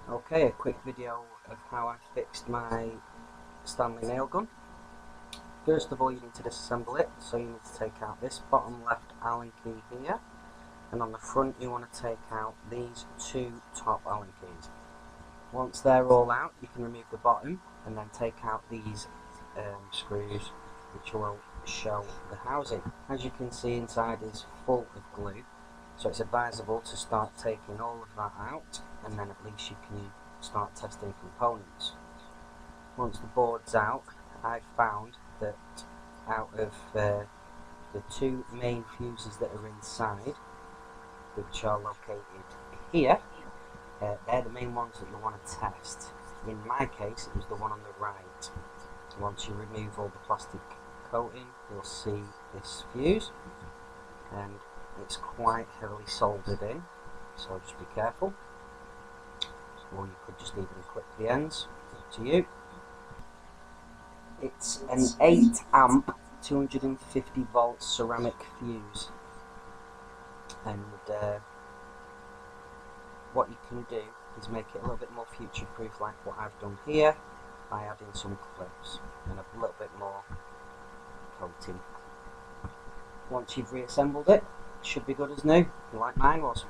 Okay, a quick video of how I fixed my Stanley nail gun. First of all, you need to disassemble it, so you need to take out this bottom left Allen key here, and on the front you want to take out these two top Allen keys. Once they're all out, you can remove the bottom and then take out these screws, which will show the housing. As you can see, inside is full of glue, so it's advisable to start taking all of that out, and then at least you can start testing components. Once the board's out, I found that out of the two main fuses that are inside, which are located here, they're the main ones that you want to test. In my case, it was the one on the right. Once you remove all the plastic coating, you'll see this fuse, and it's quite heavily soldered in, so just be careful. Or you could just even clip the ends, up to you. It's an 8 amp 250 volt ceramic fuse, and what you can do is make it a little bit more future proof, like what I've done here, by adding some clips and a little bit more coating. Once you've reassembled it, it should be good as new, like mine was.